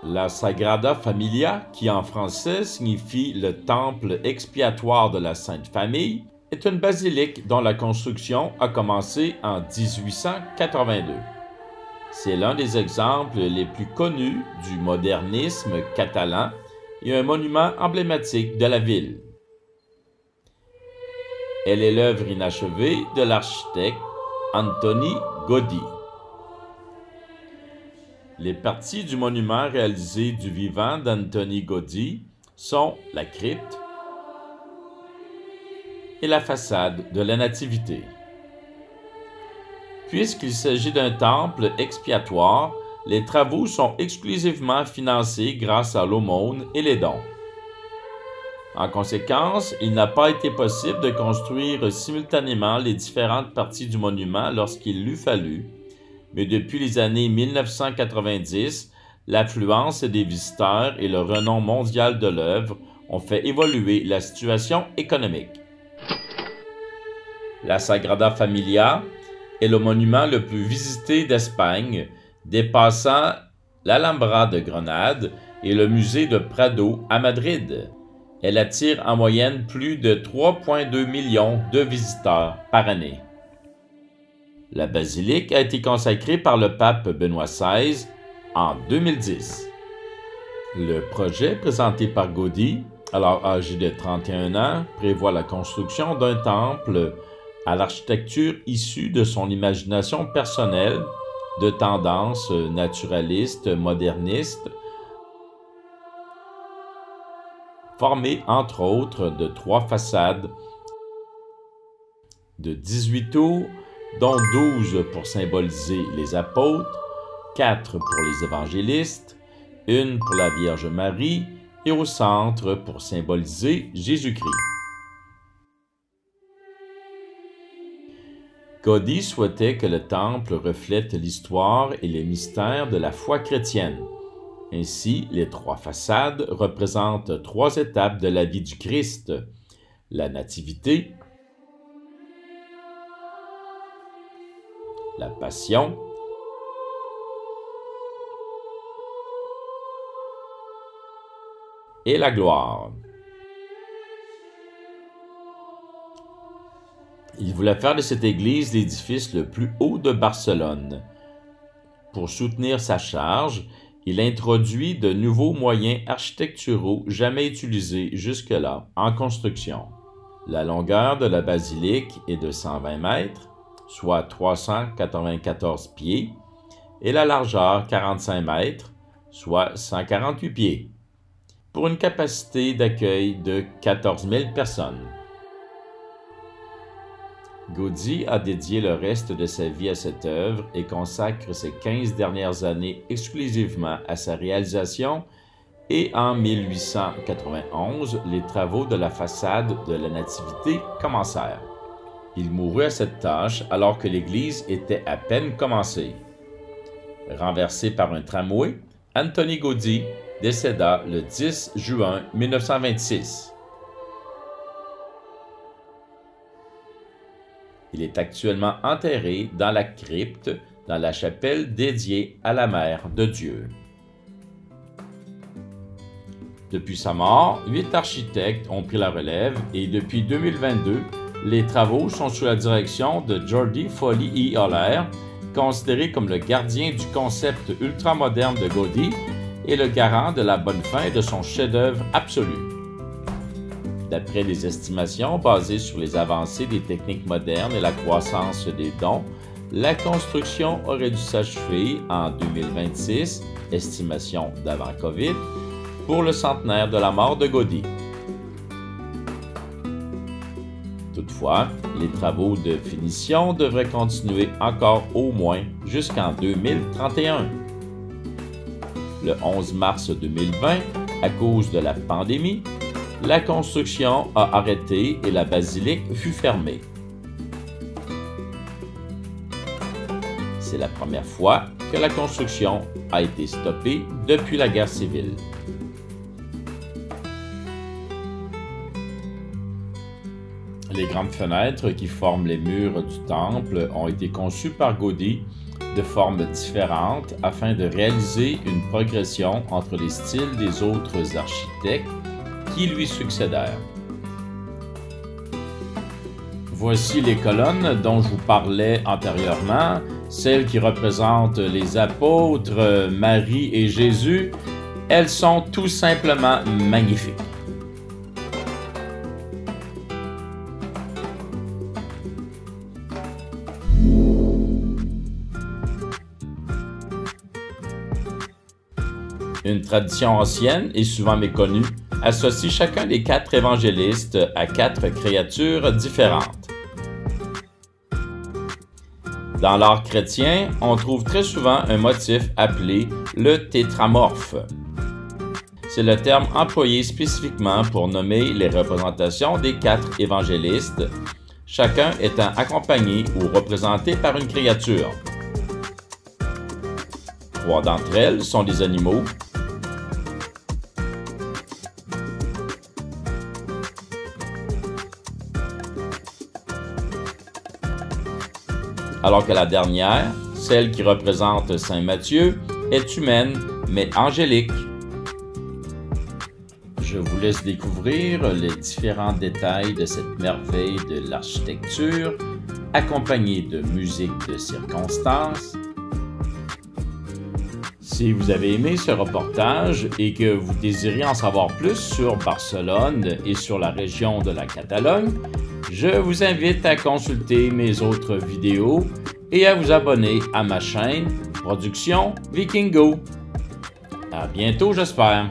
La Sagrada Familia, qui en français signifie le temple expiatoire de la Sainte Famille, est une basilique dont la construction a commencé en 1882. C'est l'un des exemples les plus connus du modernisme catalan et un monument emblématique de la ville. Elle est l'œuvre inachevée de l'architecte Antoni Gaudí. Les parties du monument réalisées du vivant d'Antoni Gaudí sont la crypte et la façade de la Nativité. Puisqu'il s'agit d'un temple expiatoire, les travaux sont exclusivement financés grâce à l'aumône et les dons. En conséquence, il n'a pas été possible de construire simultanément les différentes parties du monument lorsqu'il l'eût fallu, mais depuis les années 1990, l'affluence des visiteurs et le renom mondial de l'œuvre ont fait évoluer la situation économique. La Sagrada Familia est le monument le plus visité d'Espagne, dépassant l'Alhambra de Grenade et le musée de Prado à Madrid. Elle attire en moyenne plus de 3,2 millions de visiteurs par année. La basilique a été consacrée par le pape Benoît XVI en 2010. Le projet présenté par Gaudí, alors âgé de 31 ans, prévoit la construction d'un temple à l'architecture issue de son imagination personnelle, de tendance naturaliste moderniste, formé entre autres de 3 façades de 18 tours, dont 12 pour symboliser les apôtres, 4 pour les évangélistes, 1 pour la Vierge Marie et au centre pour symboliser Jésus-Christ. Gaudí souhaitait que le temple reflète l'histoire et les mystères de la foi chrétienne. Ainsi, les 3 façades représentent 3 étapes de la vie du Christ: la Nativité, la Passion et la gloire. Il voulait faire de cette église l'édifice le plus haut de Barcelone. Pour soutenir sa charge, il introduit de nouveaux moyens architecturaux jamais utilisés jusque-là en construction. La longueur de la basilique est de 120 mètres, soit 394 pieds, et la largeur 45 mètres, soit 148 pieds, pour une capacité d'accueil de 14 000 personnes. Gaudí a dédié le reste de sa vie à cette œuvre et consacre ses 15 dernières années exclusivement à sa réalisation, et en 1891, les travaux de la façade de la Nativité commencèrent. Il mourut à cette tâche alors que l'église était à peine commencée. Renversé par un tramway, Antoni Gaudí décéda le 10 juin 1926. Il est actuellement enterré dans la crypte, dans la chapelle dédiée à la Mère de Dieu. Depuis sa mort, 8 architectes ont pris la relève et depuis 2022, les travaux sont sous la direction de Jordi Folli i Oller, considéré comme le gardien du concept ultramoderne de Gaudí et le garant de la bonne fin de son chef-d'œuvre absolu. D'après les estimations basées sur les avancées des techniques modernes et la croissance des dons, la construction aurait dû s'achever en 2026, estimation d'avant COVID, pour le centenaire de la mort de Gaudí. Toutefois, les travaux de finition devraient continuer encore au moins jusqu'en 2031. Le 11 mars 2020, à cause de la pandémie, la construction a arrêté et la basilique fut fermée. C'est la première fois que la construction a été stoppée depuis la guerre civile. Les grandes fenêtres qui forment les murs du temple ont été conçues par Gaudí de formes différentes afin de réaliser une progression entre les styles des autres architectes qui lui succédèrent. Voici les colonnes dont je vous parlais antérieurement, celles qui représentent les apôtres, Marie et Jésus. Elles sont tout simplement magnifiques. Une tradition ancienne et souvent méconnue associe chacun des 4 évangélistes à 4 créatures différentes. Dans l'art chrétien, on trouve très souvent un motif appelé le tétramorphe. C'est le terme employé spécifiquement pour nommer les représentations des 4 évangélistes, chacun étant accompagné ou représenté par une créature. 3 d'entre elles sont des animaux, alors que la dernière, celle qui représente Saint Matthieu, est humaine, mais angélique. Je vous laisse découvrir les différents détails de cette merveille de l'architecture, accompagnée de musique de circonstance. Si vous avez aimé ce reportage et que vous désirez en savoir plus sur Barcelone et sur la région de la Catalogne, je vous invite à consulter mes autres vidéos et à vous abonner à ma chaîne Production Vikingo. À bientôt, j'espère.